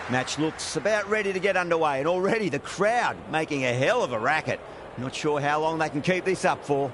Match looks about ready to get underway, and already the crowd making a hell of a racket. Not sure how long they can keep this up for.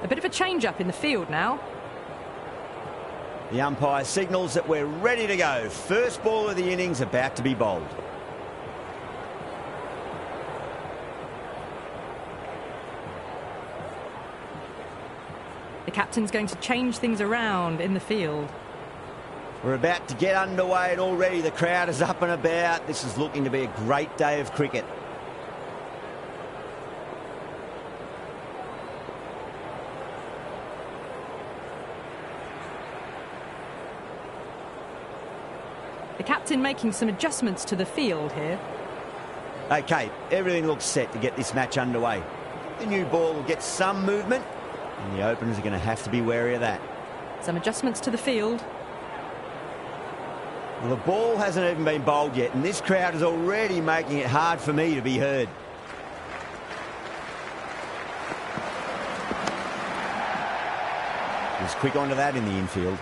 A bit of a change-up in the field now. The umpire signals that we're ready to go. First ball of the innings about to be bowled. The captain's going to change things around in the field. We're about to get underway, and already the crowd is up and about. This is looking to be a great day of cricket. The captain making some adjustments to the field here. OK, everything looks set to get this match underway. The new ball will get some movement, and the openers are going to have to be wary of that. Some adjustments to the field. Well, the ball hasn't even been bowled yet, and this crowd is already making it hard for me to be heard. He was quick onto that in the infield.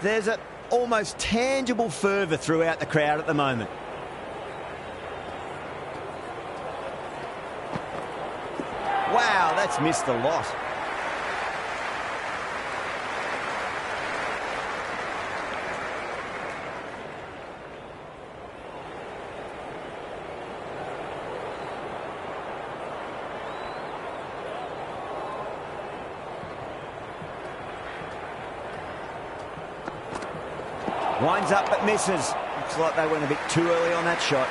There's an almost tangible fervour throughout the crowd at the moment. Wow, that's missed a lot. Winds up but misses. Looks like they went a bit too early on that shot.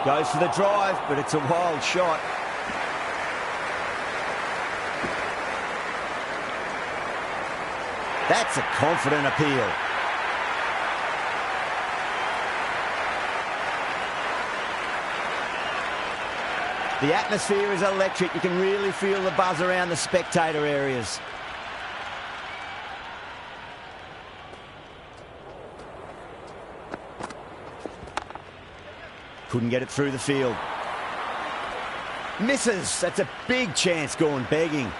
Goes for the drive, but it's a wild shot. That's a confident appeal. The atmosphere is electric. You can really feel the buzz around the spectator areas. Couldn't get it through the field. Misses. That's a big chance gone begging.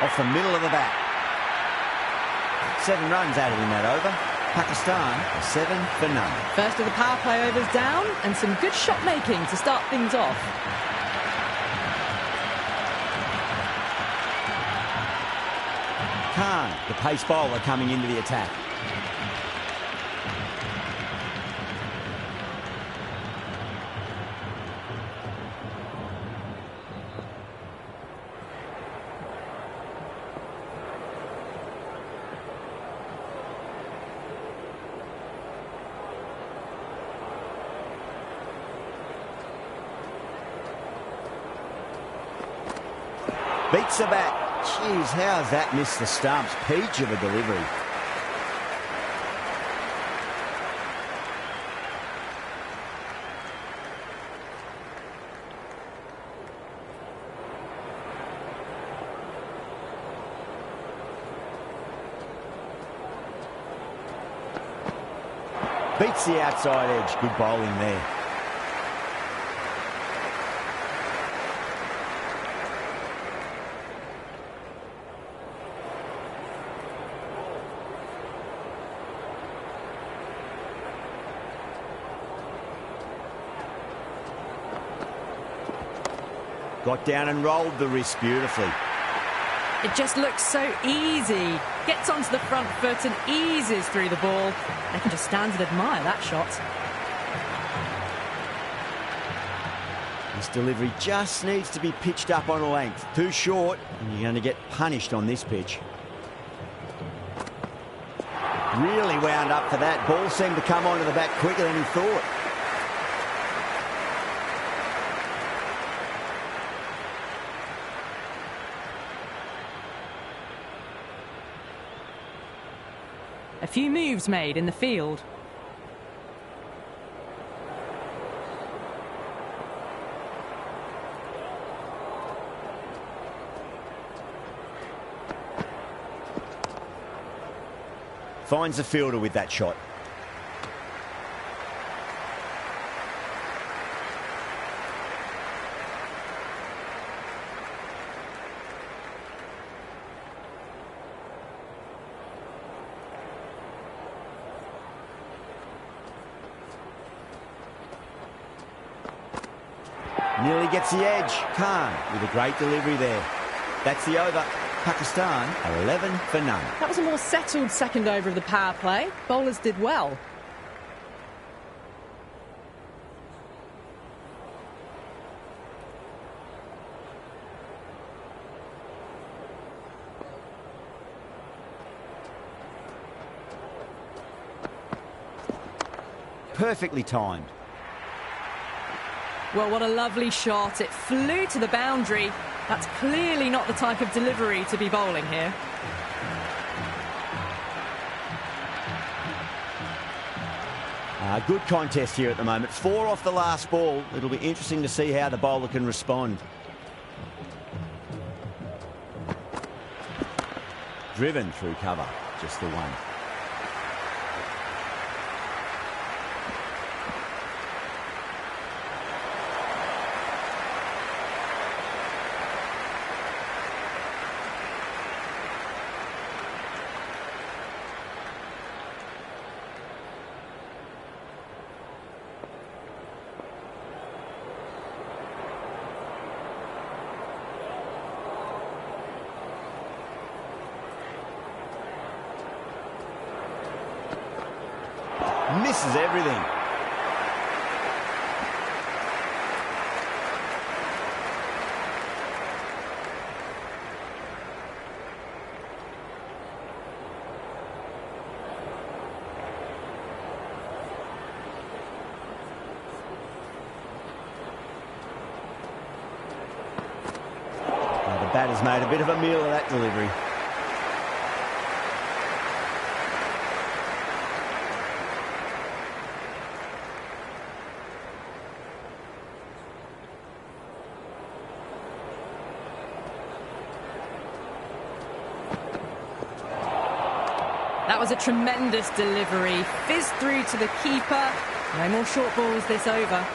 Off the middle of the bat. 7 runs out of in that over. Pakistan 7 for none. First of the power play overs down, and some good shot making to start things off. Khan, the pace bowler, coming into the attack. Beats the bat. Jeez, how's that missed the stumps? Peach of a delivery. Beats the outside edge. Good bowling there. Got down and rolled the wrist beautifully. It just looks so easy. Gets onto the front foot and eases through the ball. They can just stand and admire that shot. This delivery just needs to be pitched up on a length. Too short, and you're going to get punished on this pitch. Really wound up for that. Ball seemed to come onto the bat quicker than he thought. A few moves made in the field. Finds the fielder with that shot. Nearly gets the edge. Khan with a great delivery there. That's the over. Pakistan 11 for none. That was a more settled second over of the power play. Bowlers did well. Perfectly timed. Well, what a lovely shot. It flew to the boundary. That's clearly not the type of delivery to be bowling here. Good contest here at the moment. 4 off the last ball. It'll be interesting to see how the bowler can respond. Driven through cover. Just the one. Misses everything. Now the batter's made a bit of a meal of that delivery. That was a tremendous delivery. Fizzed through to the keeper. No more short balls this over.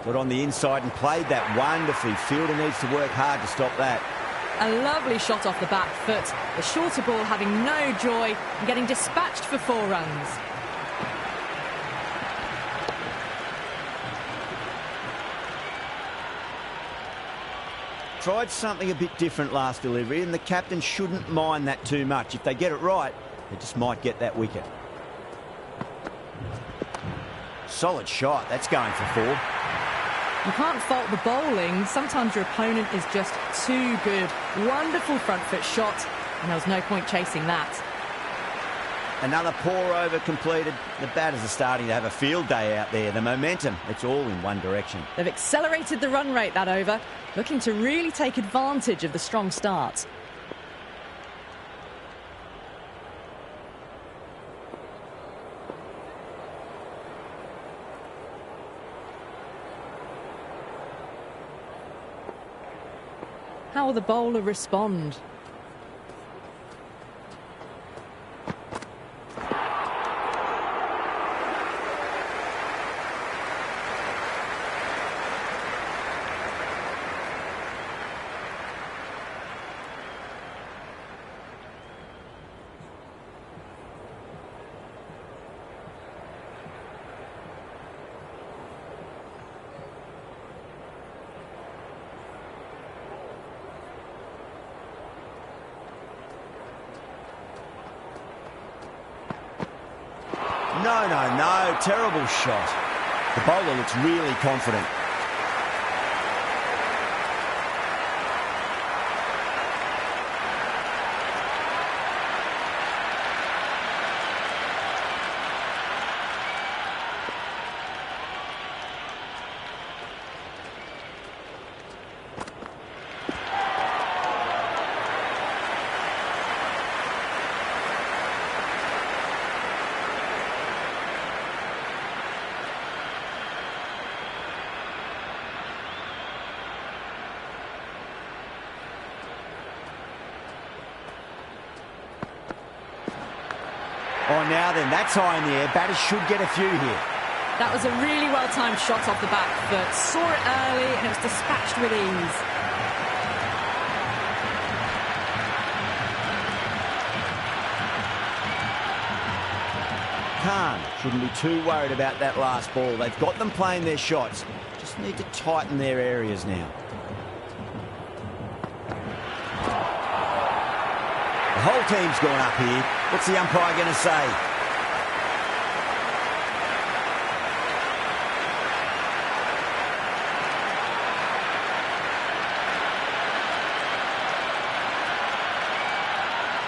Got on the inside and played that wonderfully. Fielder needs to work hard to stop that. A lovely shot off the back foot. The shorter ball having no joy and getting dispatched for 4 runs. Tried something a bit different last delivery, and the captain shouldn't mind that too much. If they get it right, they just might get that wicket. Solid shot. That's going for 4. You can't fault the bowling. Sometimes your opponent is just too good. Wonderful front foot shot, and there was no point chasing that. Another poor over completed. The batters are starting to have a field day out there. The momentum, it's all in one direction. They've accelerated the run rate that over, looking to really take advantage of the strong start. How will the bowler respond? No. Terrible shot. The bowler looks really confident. Oh, now then, that's high in the air. Batters should get a few here. That was a really well-timed shot off the back foot. Saw it early and it was dispatched with ease. Khan shouldn't be too worried about that last ball. They've got them playing their shots. Just need to tighten their areas now. The whole team's gone up here. What's the umpire going to say?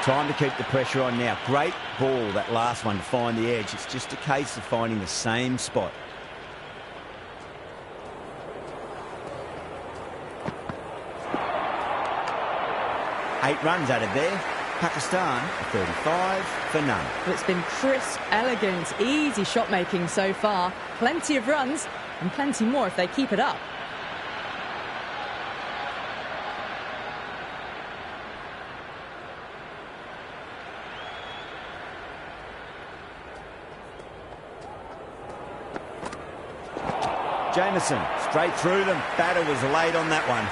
Time to keep the pressure on now. Great ball, that last one, to find the edge. It's just a case of finding the same spot. Eight runs added there. Pakistan 35 for none. But it's been crisp, elegant, easy shot making so far. Plenty of runs and plenty more if they keep it up. Jamieson straight through them. Batter was late on that one.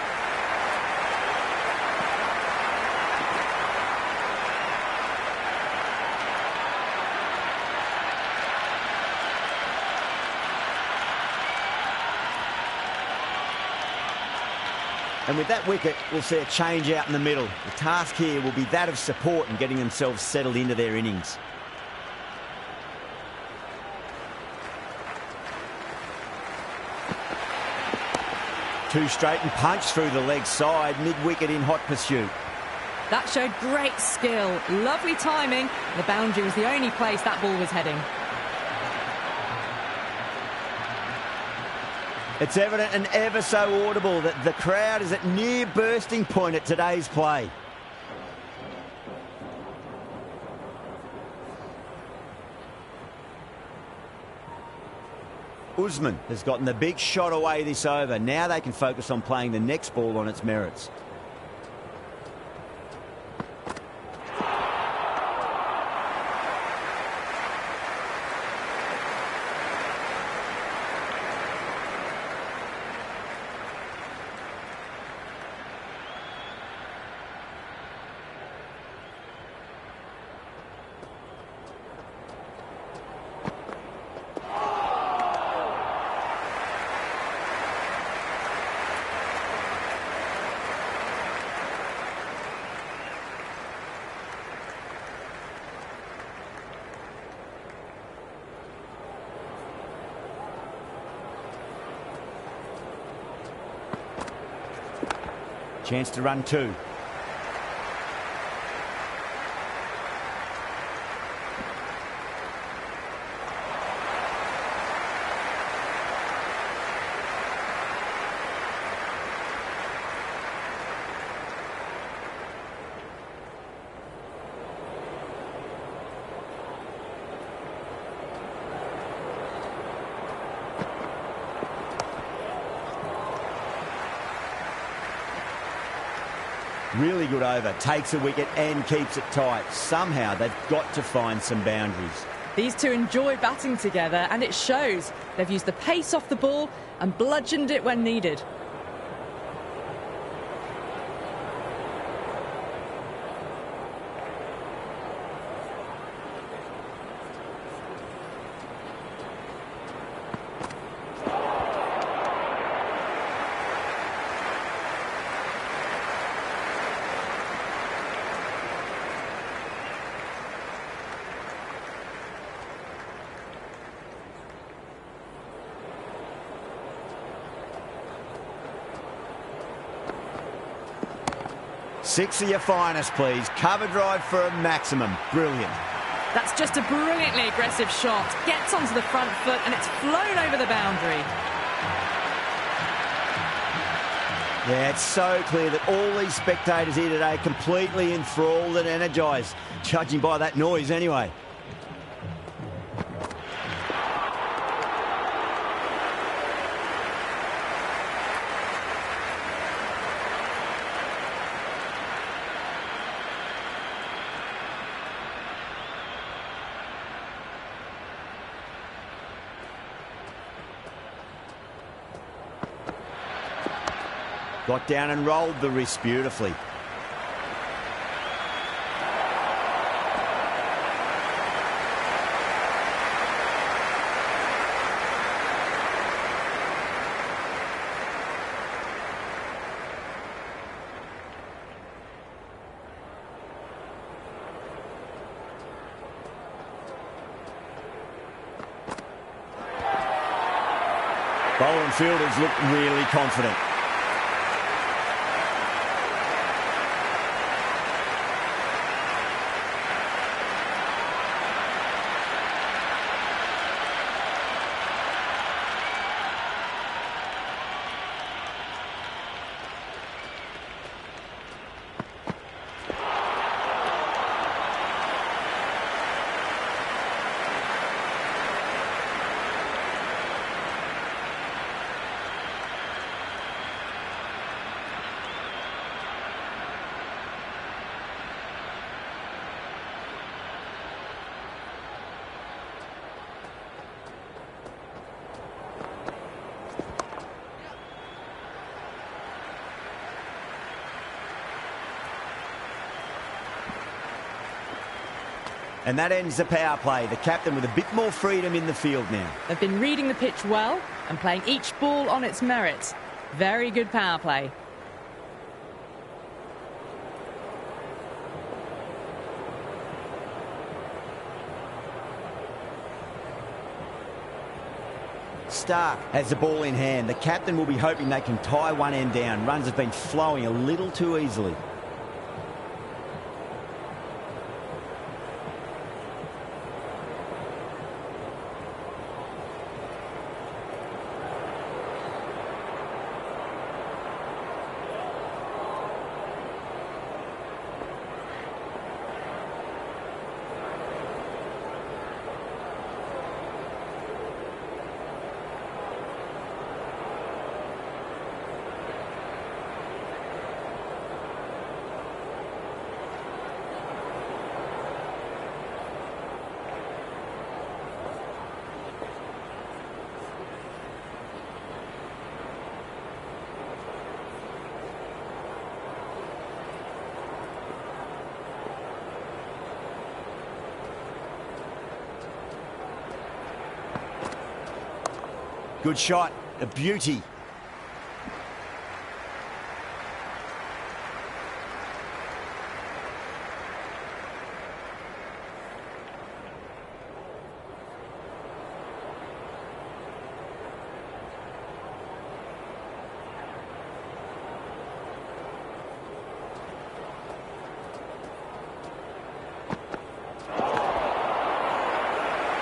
And with that wicket, we'll see a change out in the middle. The task here will be that of support and getting themselves settled into their innings. Two straight and punch through the leg side, mid-wicket in hot pursuit. That showed great skill, lovely timing. The boundary was the only place that ball was heading. It's evident and ever so audible that the crowd is at near bursting point at today's play. Usman has gotten the big shot away this over. Now they can focus on playing the next ball on its merits. Chance to run two. Really good over, takes a wicket and keeps it tight. Somehow they've got to find some boundaries. These two enjoy batting together and it shows. They've used the pace off the ball and bludgeoned it when needed. 6 of your finest, please. Cover drive for a maximum. Brilliant. That's just a brilliantly aggressive shot. Gets onto the front foot and it's flown over the boundary. Yeah, it's so clear that all these spectators here today are completely enthralled and energised, judging by that noise anyway. Got down and rolled the wrist beautifully. Bowler and fielders look really confident. And that ends the power play. The captain with a bit more freedom in the field now. They've been reading the pitch well and playing each ball on its merit. Very good power play. Stark has the ball in hand. The captain will be hoping they can tie one end down. Runs have been flowing a little too easily. Good shot, a beauty.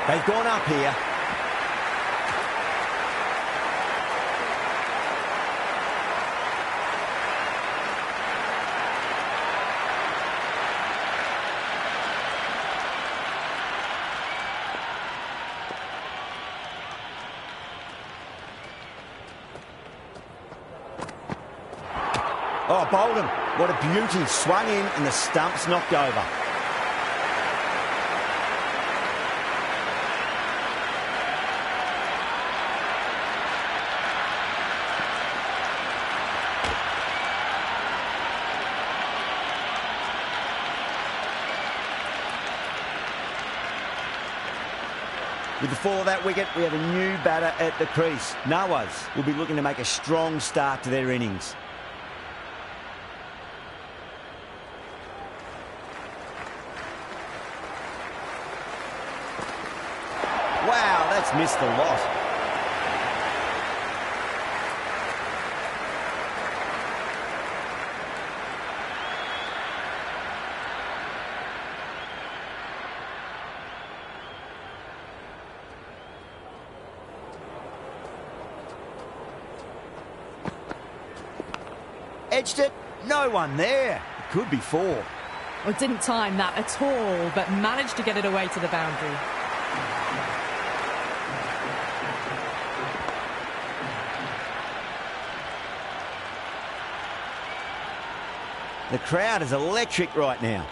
They've gone up here. Oh, Bolden, what a beauty. Swung in and the stump's knocked over. With the fall of that wicket, we have a new batter at the crease. Nawaz will be looking to make a strong start to their innings. Wow, that's missed a lot. Edged it. No one there. It could be 4. Well, didn't time that at all, but managed to get it away to the boundary. The crowd is electric right now.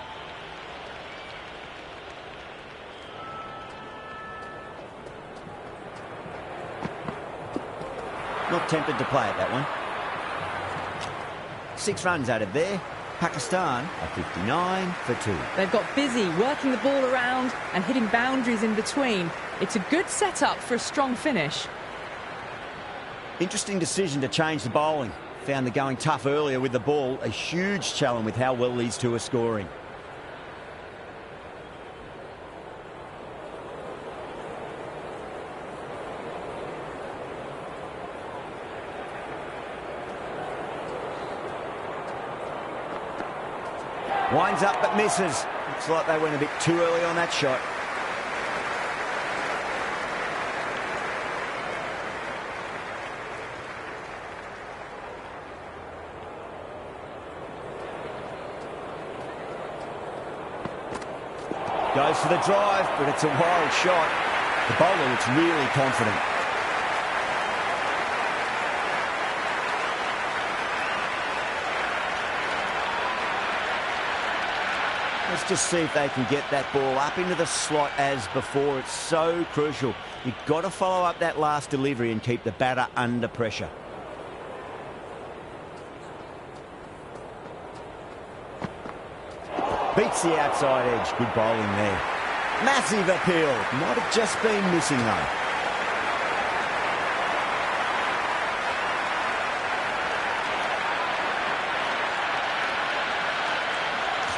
Not tempted to play at that one. 6 runs out of there. Pakistan are 59 for 2. They've got busy working the ball around and hitting boundaries in between. It's a good setup for a strong finish. Interesting decision to change the bowling. Found the going tough earlier with the ball. A huge challenge with how well these two are scoring. Winds up but misses. Looks like they went a bit too early on that shot. Goes for the drive, but it's a wild shot. The bowler looks really confident. Let's just see if they can get that ball up into the slot as before. It's so crucial. You've got to follow up that last delivery and keep the batter under pressure. Beats the outside edge. Good bowling there. Massive appeal. Might have just been missing though.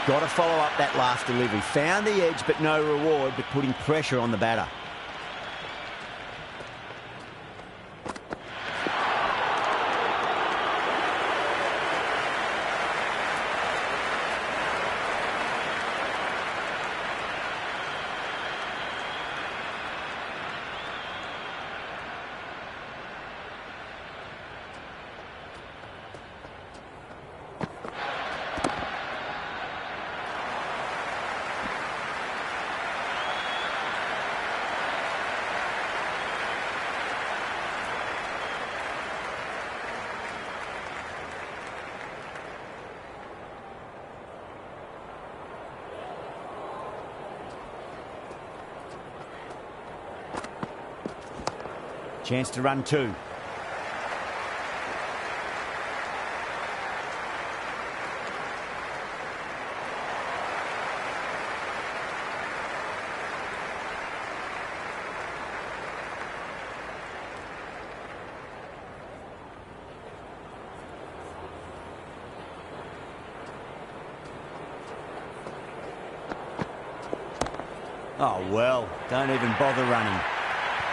Got to follow up that last delivery. Found the edge, but no reward, but putting pressure on the batter. Chance to run 2. Oh, well, don't even bother running.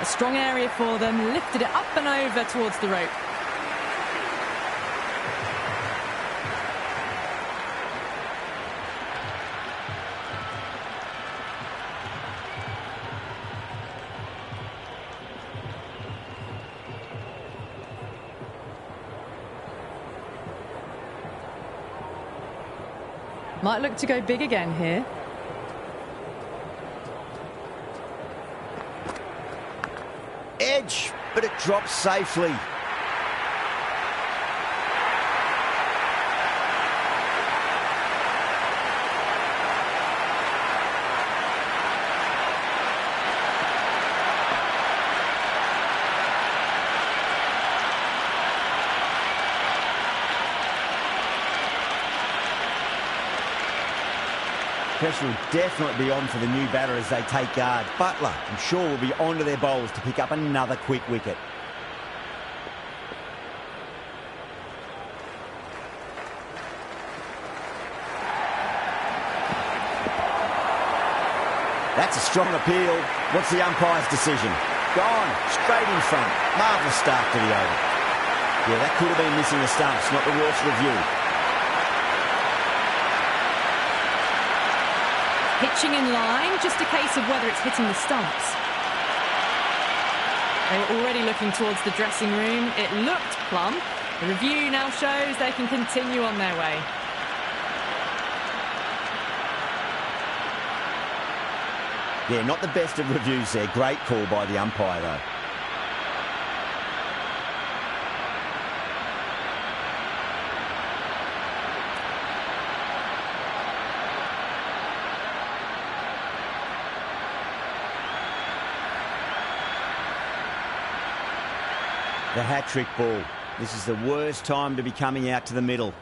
A strong area for them, lifted it up and over towards the rope. Might look to go big again here. Edge, but it drops safely. Pressure will definitely be on for the new batter as they take guard. Buttler, I'm sure, will be onto their bowlers to pick up another quick wicket. That's a strong appeal. What's the umpire's decision? Gone, straight in front. Marvellous start to the over. Yeah, that could have been missing the stumps, not the worst review. Pitching in line, just a case of whether it's hitting the stumps. They were already looking towards the dressing room. It looked plump, The review now shows they can continue on their way. Yeah, not the best of reviews there. Great call by the umpire, though. The hat-trick ball. This is the worst time to be coming out to the middle.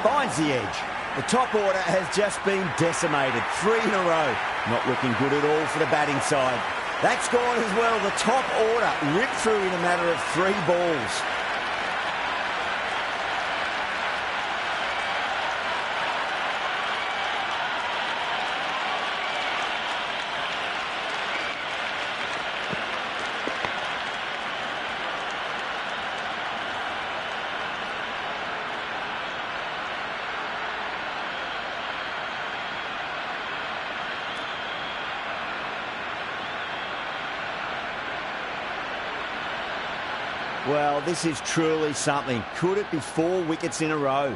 Finds the edge. The top order has just been decimated. 3 in a row. Not looking good at all for the batting side. That's gone as well. The top order ripped through in a matter of 3 balls. Well, this is truly something. Could it be 4 wickets in a row?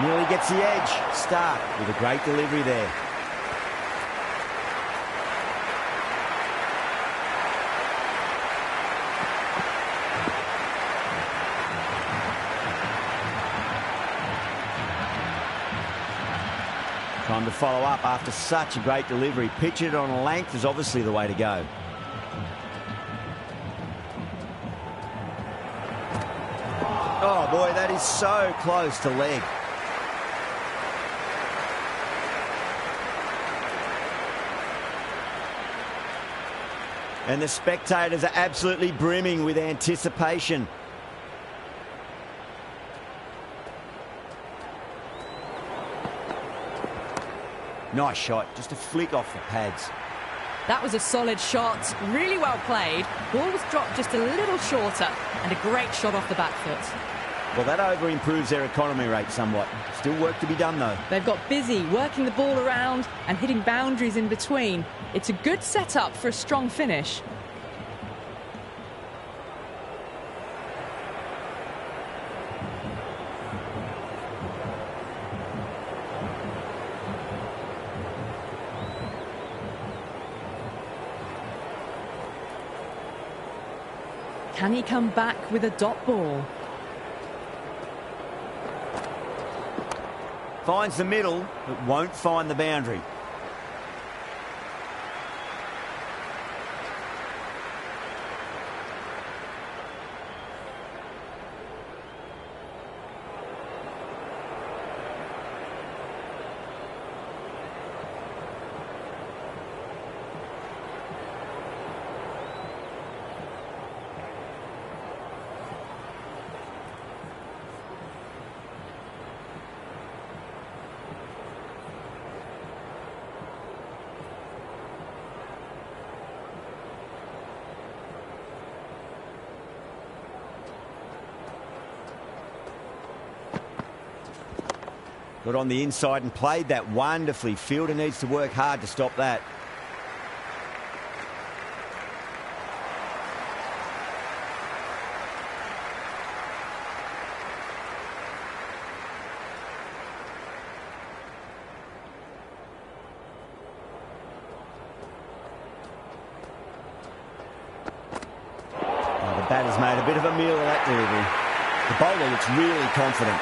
Nearly gets the edge. Stark with a great delivery there. Time to follow up after such a great delivery. Pitch it on a length is obviously the way to go. Oh boy, that is so close to leg. And the spectators are absolutely brimming with anticipation. Nice shot, just a flick off the pads. That was a solid shot, really well played. Ball was dropped just a little shorter, and a great shot off the back foot. Well, that over improves their economy rate somewhat. Still work to be done, though. They've got busy working the ball around and hitting boundaries in between. It's a good setup for a strong finish. Can he come back with a dot ball? Finds the middle, but won't find the boundary. Got on the inside and played that wonderfully. Fielder needs to work hard to stop that. Oh, the batter's made a bit of a meal of that delivery. The bowler looks really confident.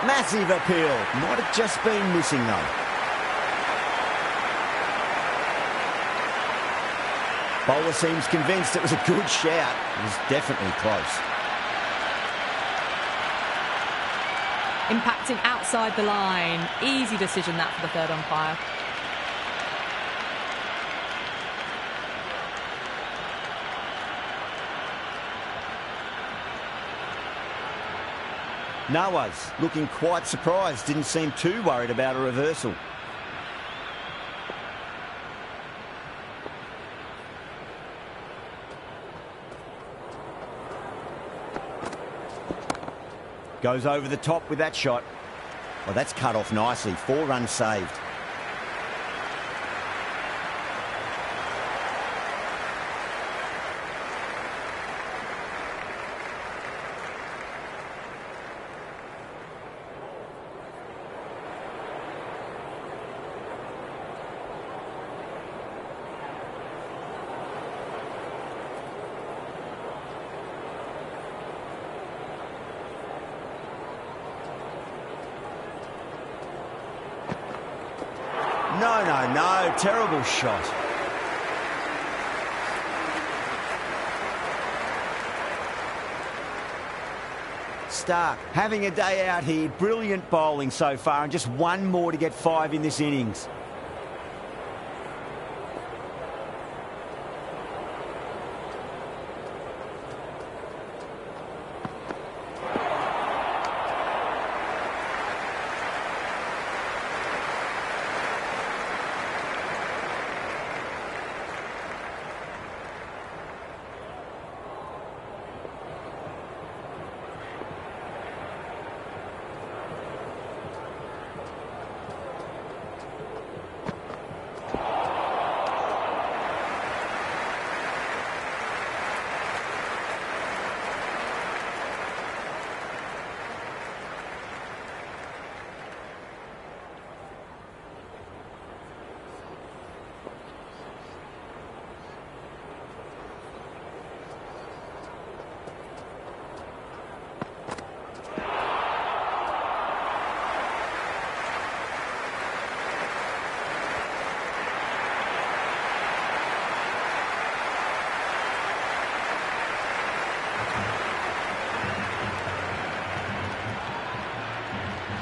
Massive appeal. Might have just been missing, though. Bowler seems convinced it was a good shout. It was definitely close. Impacting outside the line. Easy decision that for the third umpire. Nawaz looking quite surprised, didn't seem too worried about a reversal. Goes over the top with that shot. Well, that's cut off nicely. 4 runs saved. No, terrible shot. Stark having a day out here. Brilliant bowling so far, and just one more to get 5 in this innings.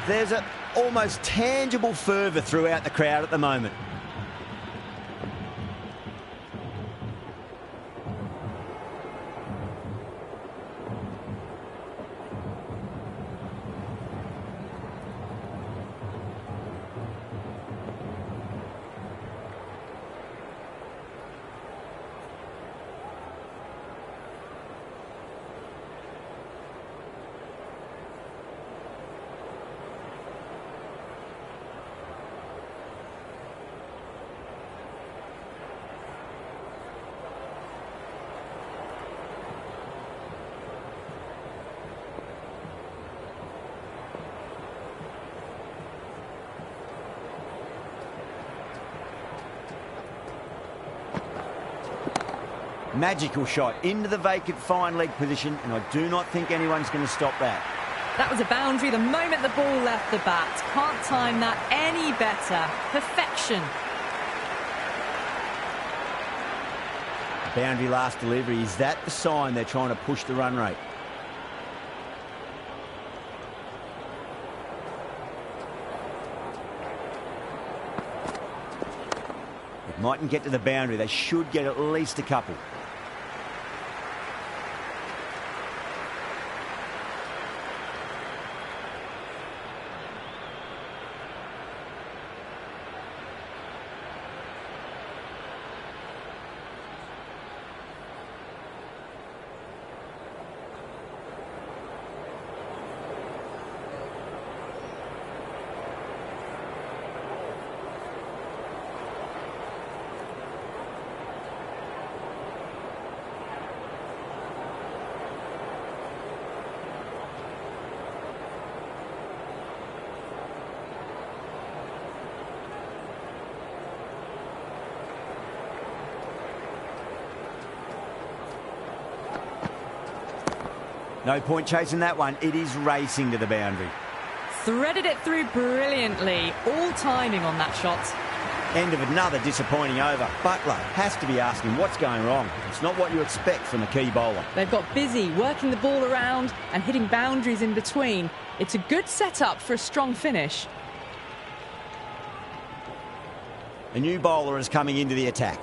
There's an almost tangible fervour throughout the crowd at the moment. Magical shot into the vacant fine leg position, and I do not think anyone's going to stop that. That was a boundary the moment the ball left the bat. Can't time that any better. Perfection. Boundary last delivery. Is that the sign they're trying to push the run rate? It mightn't get to the boundary. They should get at least a couple. No point chasing that one. It is racing to the boundary. Threaded it through brilliantly. All timing on that shot. End of another disappointing over. Butler has to be asking what's going wrong. It's not what you expect from a key bowler. They've got busy working the ball around and hitting boundaries in between. It's a good setup for a strong finish. A new bowler is coming into the attack.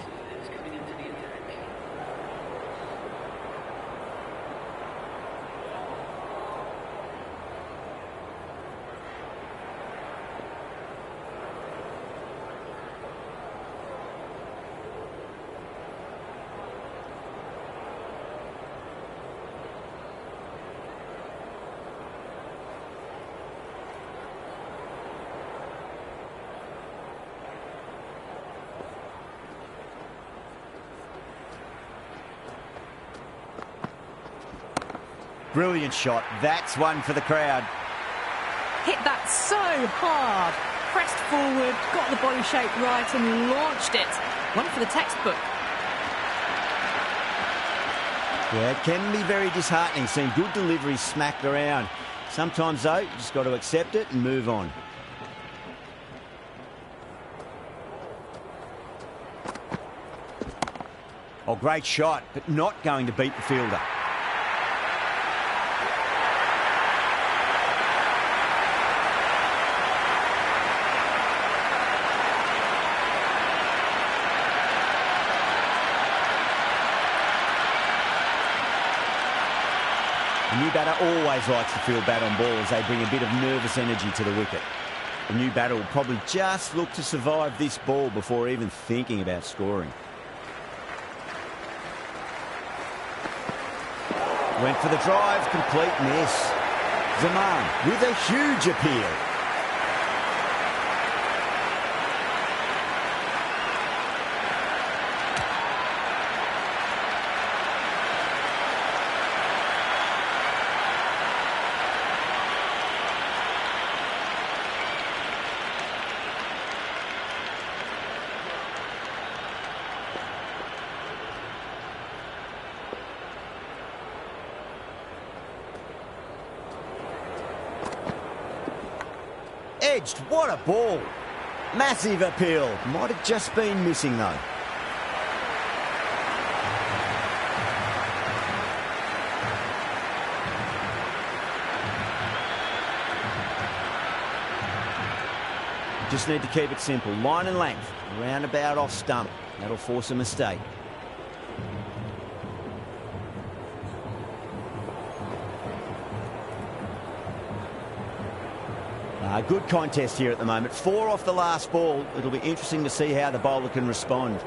Brilliant shot. That's one for the crowd. Hit that so hard. Pressed forward, got the body shape right and launched it. One for the textbook. Yeah, it can be very disheartening seeing good deliveries smacked around. Sometimes, though, you just got to accept it and move on. Oh, great shot, but not going to beat the fielder. The new batter always likes to feel bat on ball as they bring a bit of nervous energy to the wicket. The new batter will probably just look to survive this ball before even thinking about scoring. Went for the drive, complete miss. Zaman with a huge appeal. Edged, what a ball. Massive appeal. Might have just been missing though. Just need to keep it simple. Line and length. Roundabout off stump. That'll force a mistake. Good contest here at the moment. 4 off the last ball. It'll be interesting to see how the bowler can respond.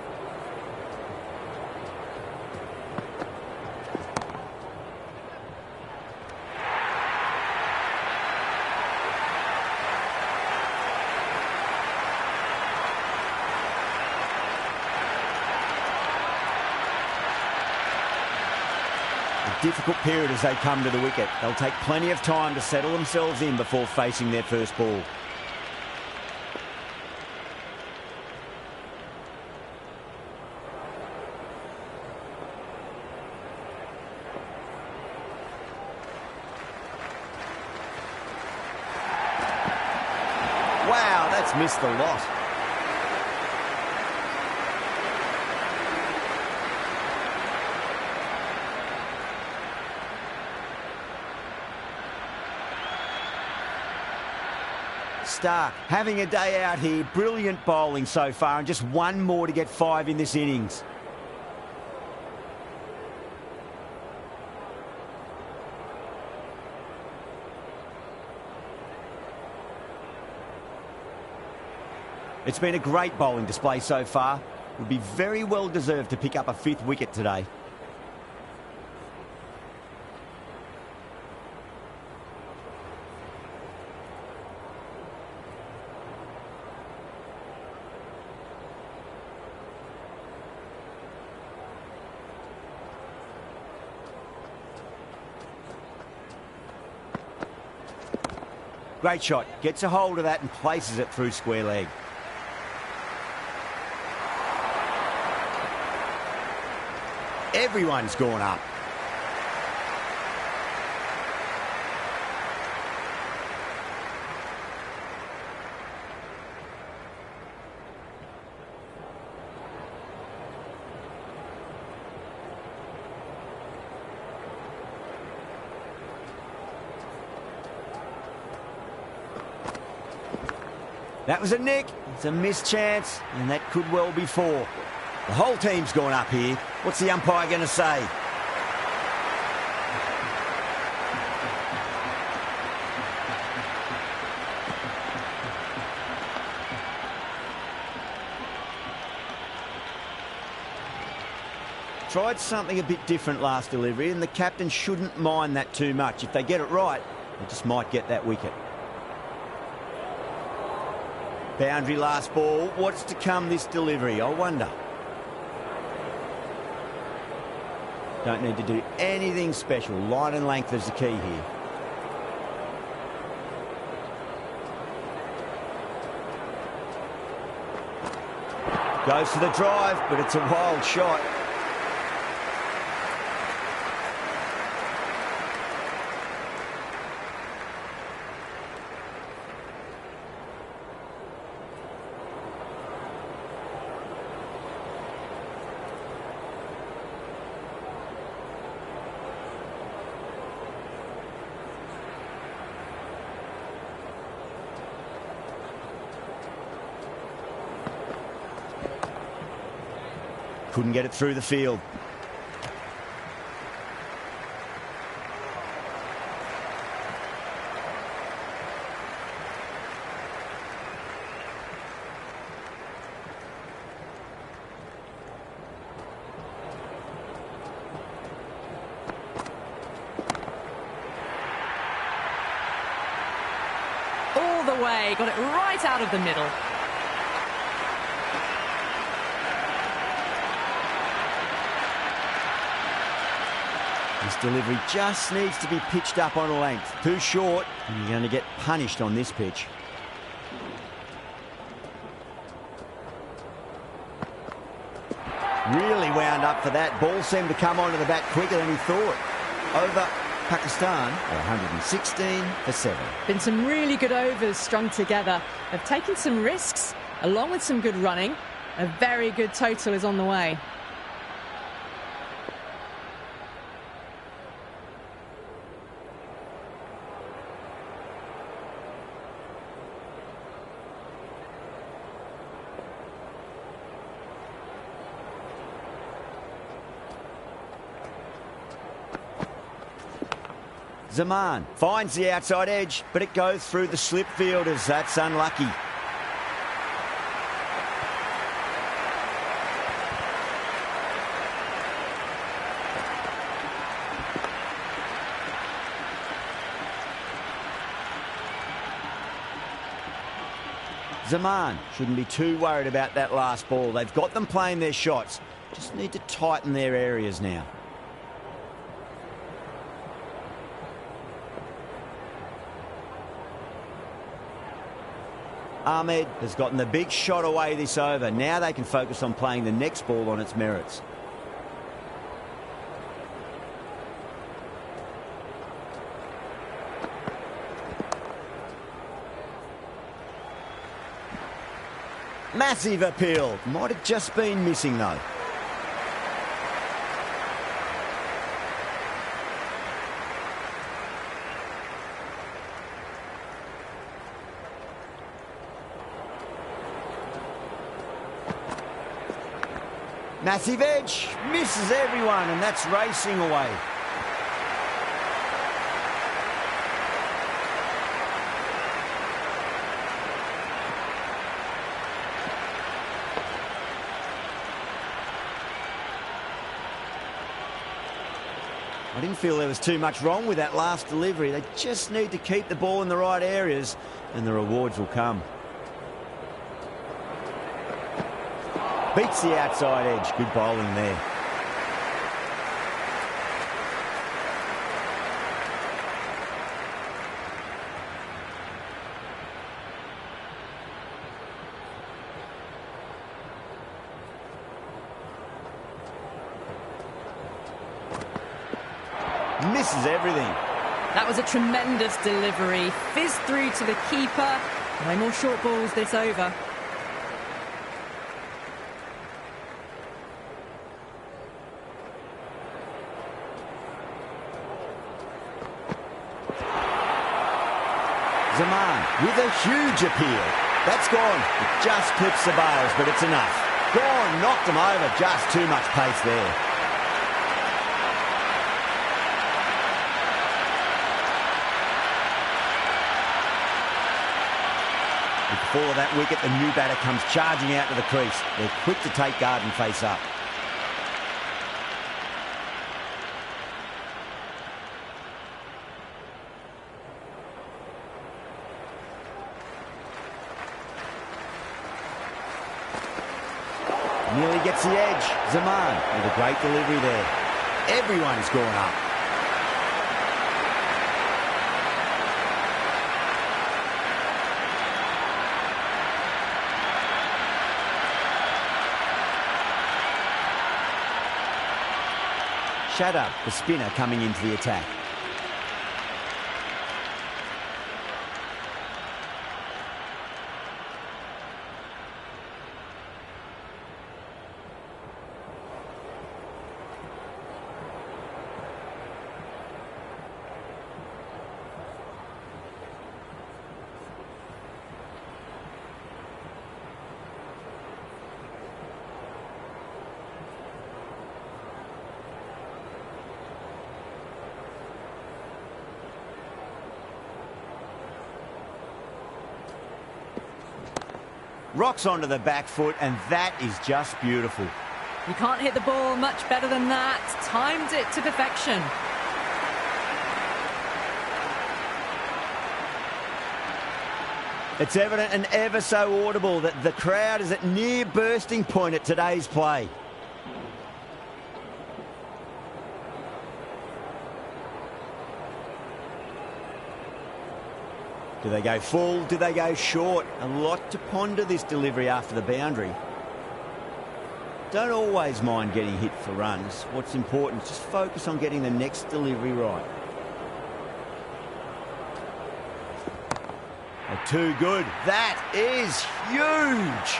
Difficult period as they come to the wicket. They'll take plenty of time to settle themselves in before facing their first ball. Wow, that's missed a lot. Stark having a day out here. Brilliant bowling so far, and just one more to get 5 in this innings. It's been a great bowling display so far. Would be very well deserved to pick up a 5th wicket today. Great shot. Gets a hold of that and places it through square leg. Everyone's gone up. That was a nick. It's a missed chance, and that could well be four. The whole team's gone up here. What's the umpire going to say? Tried something a bit different last delivery, and the captain shouldn't mind that too much. If they get it right, they just might get that wicket. Boundary last ball. What's to come this delivery? I wonder. Don't need to do anything special. Line and length is the key here. Goes for the drive, but it's a wild shot. Couldn't get it through the field. All the way, got it right out of the middle. This delivery just needs to be pitched up on a length. Too short, and you're going to get punished on this pitch. Really wound up for that. Ball seemed to come onto the bat quicker than he thought. Over Pakistan, 116 for 7. Been some really good overs strung together. They've taken some risks, along with some good running. A very good total is on the way. Zaman finds the outside edge, but it goes through the slip fielders. That's unlucky. Zaman shouldn't be too worried about that last ball. They've got them playing their shots. Just need to tighten their areas now. Ahmed has gotten the big shot away this over. Now they can focus on playing the next ball on its merits. Massive appeal. Might have just been missing though. Massive edge, misses everyone, and that's racing away. I didn't feel there was too much wrong with that last delivery. They just need to keep the ball in the right areas, and the rewards will come. Beats the outside edge. Good bowling there. Misses everything. That was a tremendous delivery. Fizzed through to the keeper. No more short balls this over. Zaman with a huge appeal. That's gone. It just clips the bales, but it's enough. Gone, knocked them over. Just too much pace there. With the fall of that wicket, the new batter comes charging out to the crease. They're quick to take guard and face up. Nearly gets the edge. Zaman with a great delivery there. Everyone's gone up. Shadab, the spinner, coming into the attack. Rocks onto the back foot, and that is just beautiful. You can't hit the ball much better than that. Timed it to perfection. It's evident and ever so audible that the crowd is at near bursting point at today's play. Do they go full? Do they go short? A lot to ponder this delivery after the boundary. Don't always mind getting hit for runs. What's important is just focus on getting the next delivery right. They're too good. That is huge.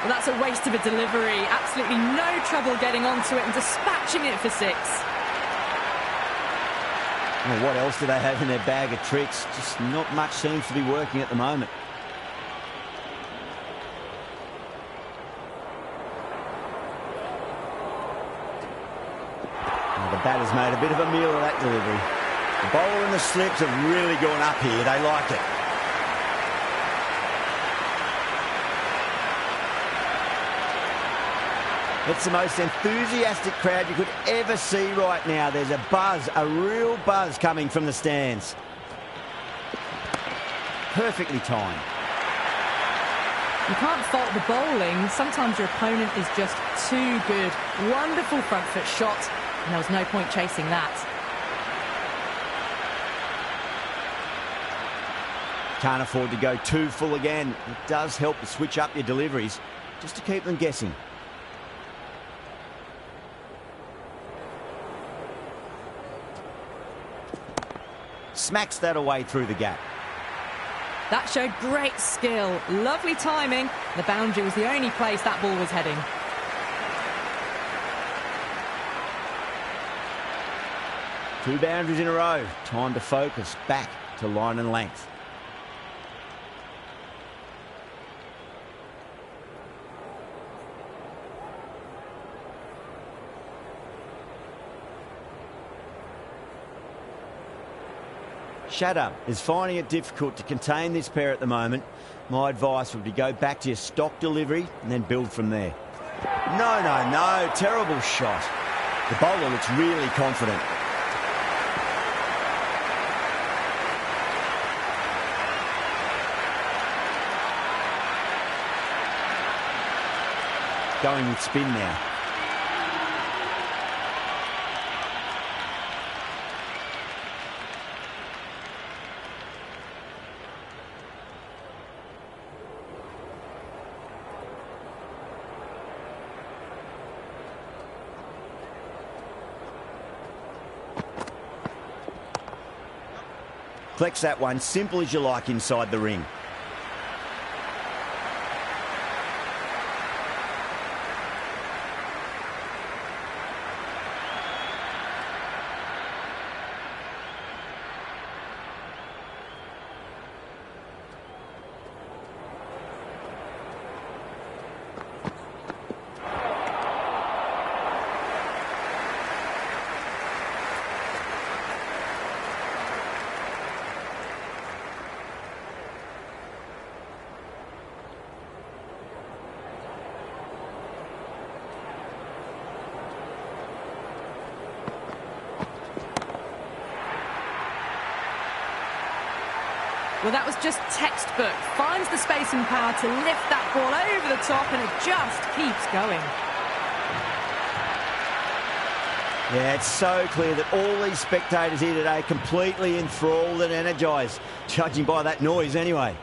Well, that's a waste of a delivery. Absolutely no trouble getting onto it and dispatching it for six. Well, what else do they have in their bag of tricks? Just not much seems to be working at the moment. Well, the batter's made a bit of a meal of that delivery. The bowler and the slips have really gone up here. They like it. It's the most enthusiastic crowd you could ever see right now. There's a buzz, a real buzz coming from the stands. Perfectly timed. You can't fault the bowling. Sometimes your opponent is just too good. Wonderful front foot shot, and there was no point chasing that. Can't afford to go too full again. It does help to switch up your deliveries, just to keep them guessing. Smacks that away through the gap. That showed great skill. Lovely timing. The boundary was the only place that ball was heading. Two boundaries in a row. Time to focus. Back to line and length. Shadab is finding it difficult to contain this pair at the moment. My advice would be go back to your stock delivery and then build from there. No. Terrible shot. The bowler looks really confident. Going with spin now. Flex that one, simple as you like inside the ring. Well, that was just textbook. Finds the space and power to lift that ball over the top, and it just keeps going. Yeah, it's so clear that all these spectators here today completely enthralled and energised, judging by that noise anyway.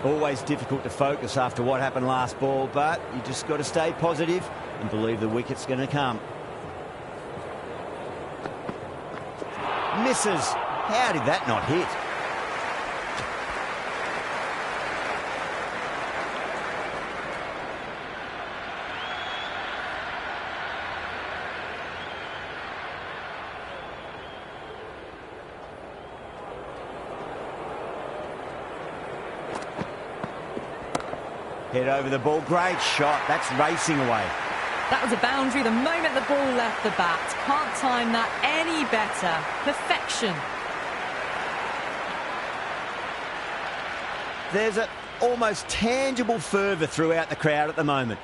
Always difficult to focus after what happened last ball, but you just got to stay positive and believe the wicket's going to come. Misses. How did that not hit? Head over the ball. Great shot. That's racing away. That was a boundary the moment the ball left the bat. Can't time that any better. Perfection. There's an almost tangible fervour throughout the crowd at the moment.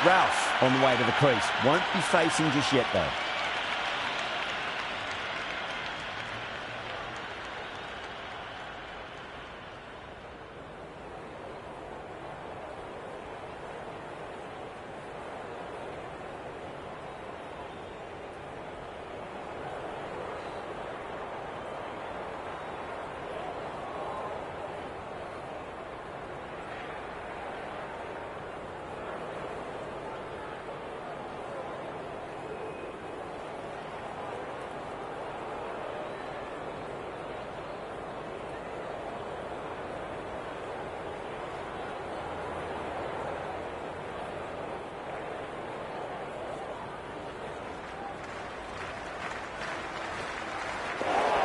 Ralph on the way to the crease. Won't be facing just yet, though.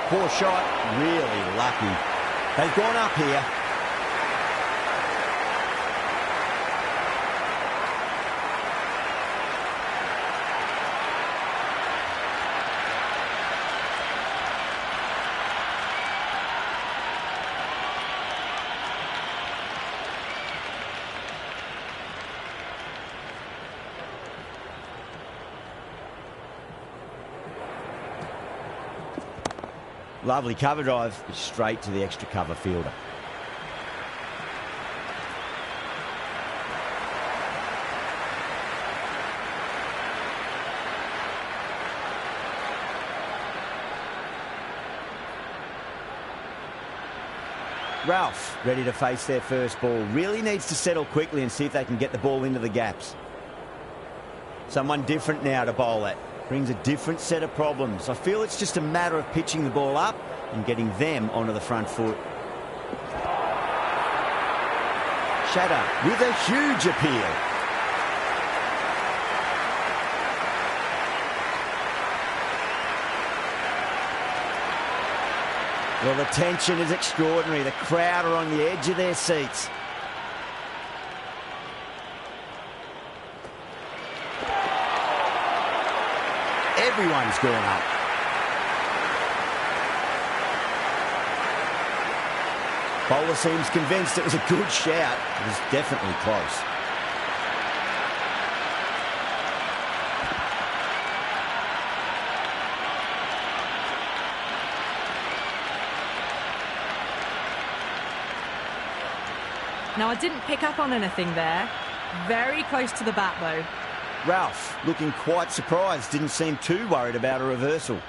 Poor shot, really lucky. They've gone up here. Lovely cover drive, straight to the extra cover fielder. Ralph ready to face their first ball. Really needs to settle quickly and see if they can get the ball into the gaps. Someone different now to bowl at. Brings a different set of problems. I feel it's just a matter of pitching the ball up and getting them onto the front foot. Shatter with a huge appeal. Well, the tension is extraordinary. The crowd are on the edge of their seats. Everyone's gone up. Bowler seems convinced it was a good shout. It was definitely close. Now, I didn't pick up on anything there. Very close to the bat, though. Ralph looking quite surprised. Didn't seem too worried about a reversal.